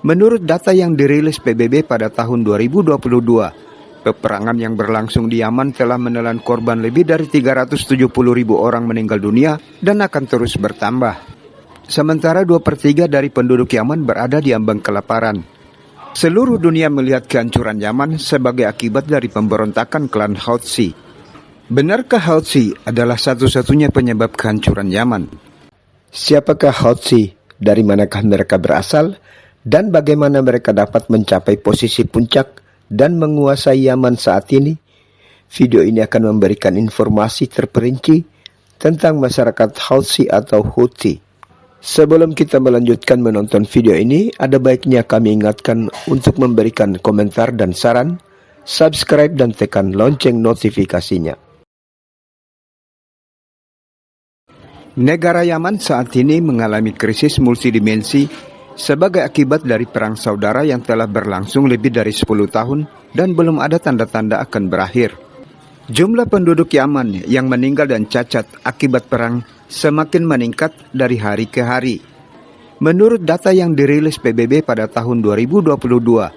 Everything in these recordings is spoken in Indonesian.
Menurut data yang dirilis PBB pada tahun 2022, peperangan yang berlangsung di Yaman telah menelan korban lebih dari 370.000 orang meninggal dunia dan akan terus bertambah. Sementara 2/3 dari penduduk Yaman berada di ambang kelaparan. Seluruh dunia melihat kehancuran Yaman sebagai akibat dari pemberontakan klan Houthi. Benarkah Houthi adalah satu-satunya penyebab kehancuran Yaman? Siapakah Houthi? Dari manakah mereka berasal? Dan bagaimana mereka dapat mencapai posisi puncak dan menguasai Yaman saat ini? Video ini akan memberikan informasi terperinci tentang masyarakat Houthi atau Houthi. Sebelum kita melanjutkan menonton video ini, ada baiknya kami ingatkan untuk memberikan komentar dan saran, subscribe dan tekan lonceng notifikasinya. Negara Yaman saat ini mengalami krisis multidimensi sebagai akibat dari perang saudara yang telah berlangsung lebih dari 10 tahun dan belum ada tanda-tanda akan berakhir. Jumlah penduduk Yaman yang meninggal dan cacat akibat perang semakin meningkat dari hari ke hari. Menurut data yang dirilis PBB pada tahun 2022,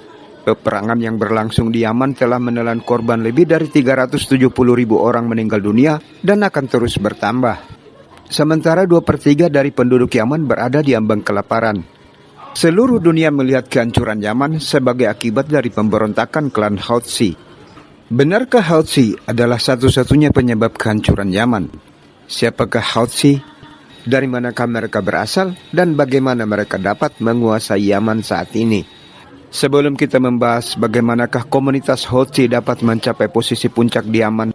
peperangan yang berlangsung di Yaman telah menelan korban lebih dari 370.000 orang meninggal dunia dan akan terus bertambah. Sementara 2/3 dari penduduk Yaman berada di ambang kelaparan. Seluruh dunia melihat kehancuran Yaman sebagai akibat dari pemberontakan klan Houthi. Benarkah Houthi adalah satu-satunya penyebab kehancuran Yaman? Siapakah Houthi? Dari manakah mereka berasal? Dan bagaimana mereka dapat menguasai Yaman saat ini? Sebelum kita membahas bagaimanakah komunitas Houthi dapat mencapai posisi puncak di Yaman,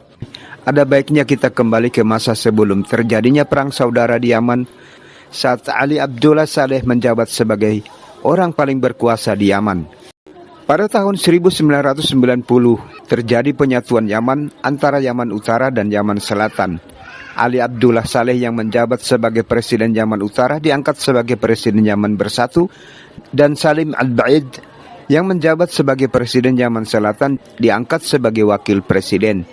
ada baiknya kita kembali ke masa sebelum terjadinya perang saudara di Yaman saat Ali Abdullah Saleh menjabat sebagai orang paling berkuasa di Yaman. Pada tahun 1990 terjadi penyatuan Yaman antara Yaman Utara dan Yaman Selatan. Ali Abdullah Saleh yang menjabat sebagai Presiden Yaman Utara diangkat sebagai Presiden Yaman Bersatu, dan Salim Al-Baid yang menjabat sebagai Presiden Yaman Selatan diangkat sebagai Wakil Presiden.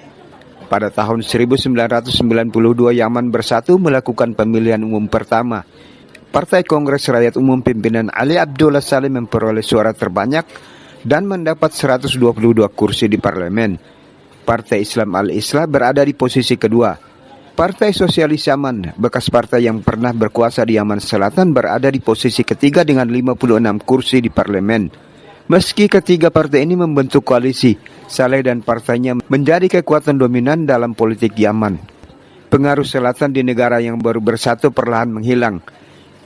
Pada tahun 1992 Yaman Bersatu melakukan pemilihan umum pertama. Partai Kongres Rakyat Umum pimpinan Ali Abdullah Saleh memperoleh suara terbanyak dan mendapat 122 kursi di parlemen. Partai Islam Al-Islah berada di posisi kedua. Partai Sosialis Yaman, bekas partai yang pernah berkuasa di Yaman Selatan, berada di posisi ketiga dengan 56 kursi di parlemen. Meski ketiga partai ini membentuk koalisi, Saleh dan partainya menjadi kekuatan dominan dalam politik Yaman. Pengaruh selatan di negara yang baru bersatu perlahan menghilang.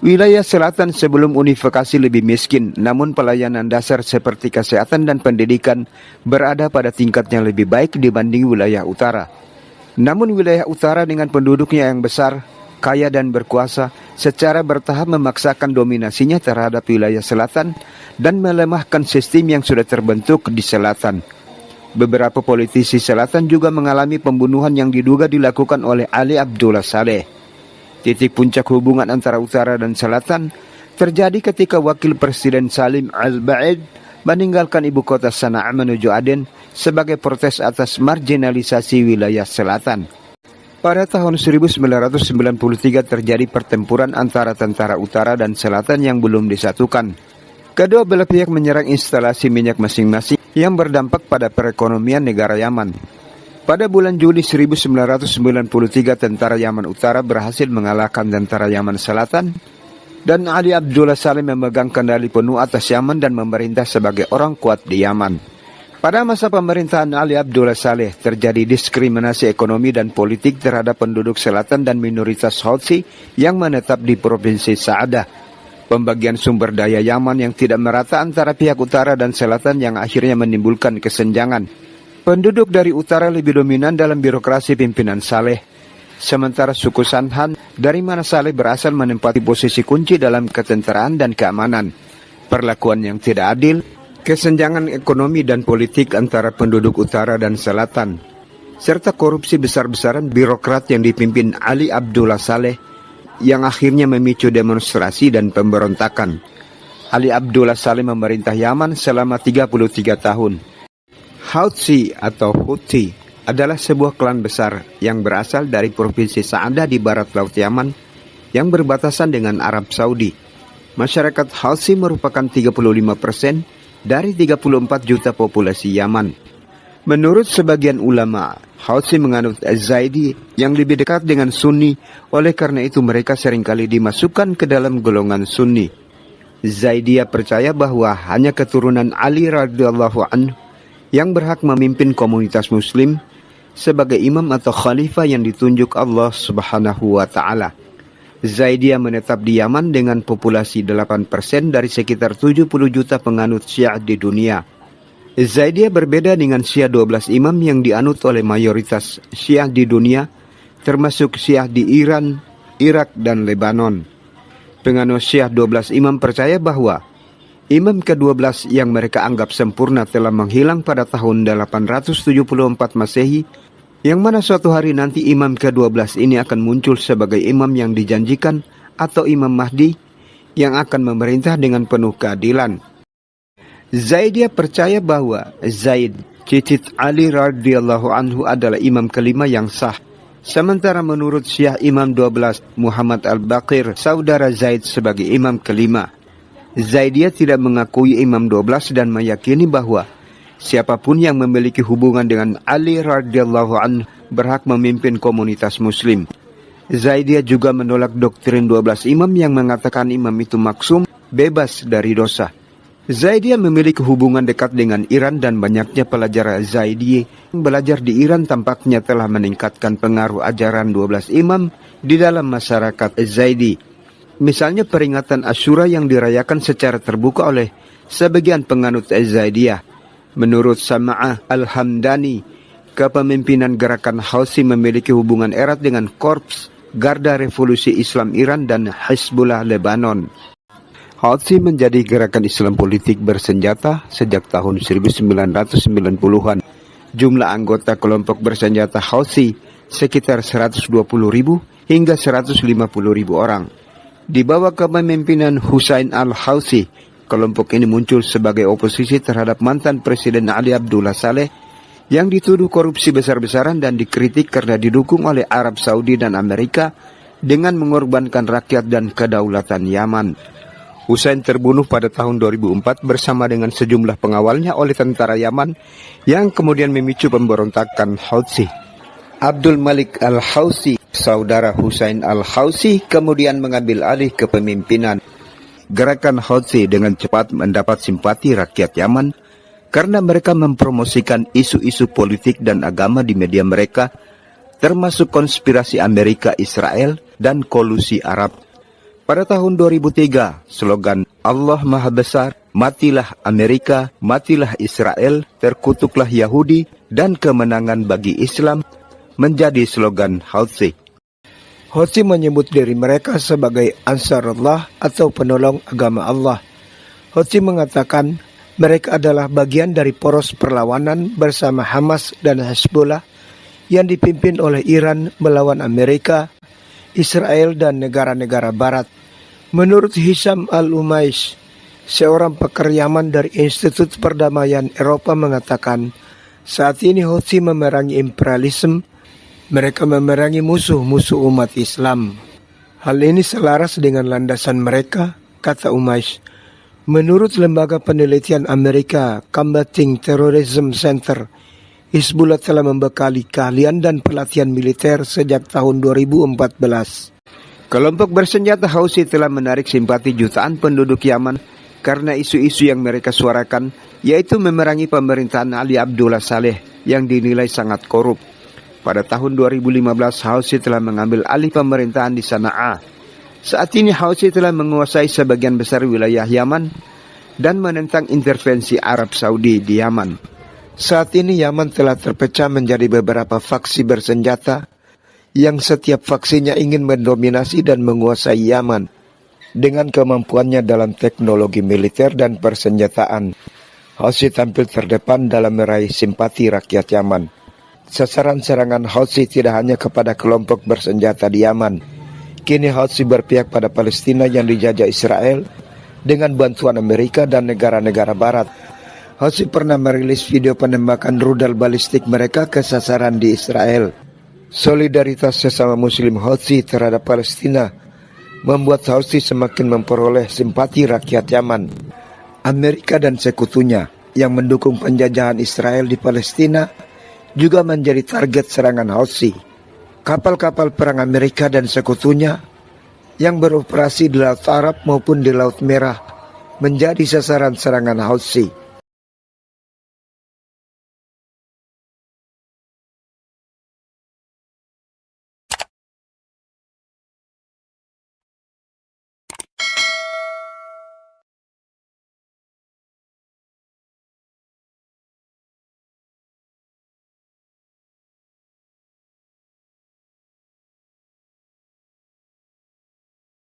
Wilayah selatan sebelum unifikasi lebih miskin, namun pelayanan dasar seperti kesehatan dan pendidikan berada pada tingkat yang lebih baik dibanding wilayah utara. Namun wilayah utara dengan penduduknya yang besar, kaya dan berkuasa, secara bertahap memaksakan dominasinya terhadap wilayah selatan dan melemahkan sistem yang sudah terbentuk di selatan. Beberapa politisi selatan juga mengalami pembunuhan yang diduga dilakukan oleh Ali Abdullah Saleh. Titik puncak hubungan antara utara dan selatan terjadi ketika Wakil Presiden Salim Al-Baid meninggalkan ibu kota Sana'a menuju Aden sebagai protes atas marginalisasi wilayah selatan. Pada tahun 1993 terjadi pertempuran antara tentara utara dan selatan yang belum disatukan. Kedua belah pihak menyerang instalasi minyak masing-masing yang berdampak pada perekonomian negara Yaman. Pada bulan Juli 1993 tentara Yaman Utara berhasil mengalahkan tentara Yaman Selatan dan Ali Abdullah Saleh memegang kendali penuh atas Yaman dan memerintah sebagai orang kuat di Yaman. Pada masa pemerintahan Ali Abdullah Saleh terjadi diskriminasi ekonomi dan politik terhadap penduduk selatan dan minoritas Houthi yang menetap di Provinsi Sa'adah. Pembagian sumber daya Yaman yang tidak merata antara pihak utara dan selatan yang akhirnya menimbulkan kesenjangan. Penduduk dari utara lebih dominan dalam birokrasi pimpinan Saleh, sementara suku Sanhan dari mana Saleh berasal menempati posisi kunci dalam ketenteraan dan keamanan. Perlakuan yang tidak adil, kesenjangan ekonomi dan politik antara penduduk utara dan selatan, serta korupsi besar-besaran birokrat yang dipimpin Ali Abdullah Saleh yang akhirnya memicu demonstrasi dan pemberontakan. Ali Abdullah Saleh memerintah Yaman selama 33 tahun. Houthi atau Houthi adalah sebuah klan besar yang berasal dari Provinsi Sa'adah di barat laut Yaman yang berbatasan dengan Arab Saudi. Masyarakat Houthi merupakan 35% dari 34 juta populasi Yaman. Menurut sebagian ulama, Houthi menganut Az-Zaidi yang lebih dekat dengan Sunni, oleh karena itu mereka seringkali dimasukkan ke dalam golongan Sunni. Zaidiyah percaya bahwa hanya keturunan Ali radhiyallahu anhu yang berhak memimpin komunitas muslim sebagai imam atau khalifah yang ditunjuk Allah Subhanahu wa taala. Zaidiyah menetap di Yaman dengan populasi 8% dari sekitar 70 juta penganut Syiah di dunia. Zaidiyah berbeda dengan Syiah 12 imam yang dianut oleh mayoritas Syiah di dunia, termasuk Syiah di Iran, Irak, dan Lebanon. Penganut Syiah 12 imam percaya bahwa imam ke-12 yang mereka anggap sempurna telah menghilang pada tahun 874 Masehi, yang mana suatu hari nanti imam ke-12 ini akan muncul sebagai imam yang dijanjikan atau Imam Mahdi yang akan memerintah dengan penuh keadilan. Zaidiyah percaya bahwa Zaid, cicit Ali radhiyallahu anhu adalah imam kelima yang sah. Sementara menurut Syiah imam 12 Muhammad al-Baqir, saudara Zaid sebagai imam kelima. Zaidiyah tidak mengakui imam 12 dan meyakini bahwa siapapun yang memiliki hubungan dengan Ali radhiyallahu anhu berhak memimpin komunitas muslim. Zaidiyah juga menolak doktrin 12 imam yang mengatakan imam itu maksum, bebas dari dosa. Zaidiyah memiliki hubungan dekat dengan Iran dan banyaknya pelajar Zaidiyah yang belajar di Iran tampaknya telah meningkatkan pengaruh ajaran 12 imam di dalam masyarakat Zaidi. Misalnya peringatan Asyura yang dirayakan secara terbuka oleh sebagian penganut Zaidiyah. Menurut Sama'ah Al-Hamdani, kepemimpinan gerakan Houthi memiliki hubungan erat dengan Korps Garda Revolusi Islam Iran dan Hizbullah Lebanon. Houthi menjadi gerakan Islam politik bersenjata sejak tahun 1990-an. Jumlah anggota kelompok bersenjata Houthi sekitar 120.000 hingga 150.000 orang. Di bawah kepemimpinan Husain al-Houthi, kelompok ini muncul sebagai oposisi terhadap mantan Presiden Ali Abdullah Saleh yang dituduh korupsi besar-besaran dan dikritik karena didukung oleh Arab Saudi dan Amerika dengan mengorbankan rakyat dan kedaulatan Yaman. Husain terbunuh pada tahun 2004 bersama dengan sejumlah pengawalnya oleh tentara Yaman yang kemudian memicu pemberontakan Houthi. Abdul Malik al-Houthi, saudara Husain al-Houthi, kemudian mengambil alih kepemimpinan. Gerakan Houthi dengan cepat mendapat simpati rakyat Yaman karena mereka mempromosikan isu-isu politik dan agama di media mereka, termasuk konspirasi Amerika, Israel, dan kolusi Arab. Pada tahun 2003, slogan Allah Maha Besar, matilah Amerika, matilah Israel, terkutuklah Yahudi, dan kemenangan bagi Islam menjadi slogan Houthi. Houthi menyebut diri mereka sebagai Ansarullah atau penolong agama Allah. Houthi mengatakan mereka adalah bagian dari poros perlawanan bersama Hamas dan Hezbollah yang dipimpin oleh Iran melawan Amerika, Israel, dan negara-negara barat. Menurut Hisham al-Umais, seorang pakar Yaman dari Institut Perdamaian Eropa mengatakan, saat ini Houthi memerangi imperialisme, mereka memerangi musuh-musuh umat Islam. Hal ini selaras dengan landasan mereka, kata Umais. Menurut lembaga penelitian Amerika Combating Terrorism Center, Hizbullah telah membekali keahlian dan pelatihan militer sejak tahun 2014. Kelompok bersenjata Houthi telah menarik simpati jutaan penduduk Yaman karena isu-isu yang mereka suarakan, yaitu memerangi pemerintahan Ali Abdullah Saleh yang dinilai sangat korup. Pada tahun 2015, Houthi telah mengambil alih pemerintahan di Sana'a. Saat ini Houthi telah menguasai sebagian besar wilayah Yaman dan menentang intervensi Arab Saudi di Yaman. Saat ini Yaman telah terpecah menjadi beberapa faksi bersenjata yang setiap faksinya ingin mendominasi dan menguasai Yaman dengan kemampuannya dalam teknologi militer dan persenjataan. Houthi tampil terdepan dalam meraih simpati rakyat Yaman. Sasaran serangan Houthi tidak hanya kepada kelompok bersenjata di Yaman. Kini Houthi berpihak pada Palestina yang dijajah Israel dengan bantuan Amerika dan negara-negara barat. Houthi pernah merilis video penembakan rudal balistik mereka ke sasaran di Israel. Solidaritas sesama muslim Houthi terhadap Palestina membuat Houthi semakin memperoleh simpati rakyat Yaman. Amerika dan sekutunya yang mendukung penjajahan Israel di Palestina juga menjadi target serangan Houthi. Kapal-kapal perang Amerika dan sekutunya yang beroperasi di Laut Arab maupun di Laut Merah menjadi sasaran serangan Houthi.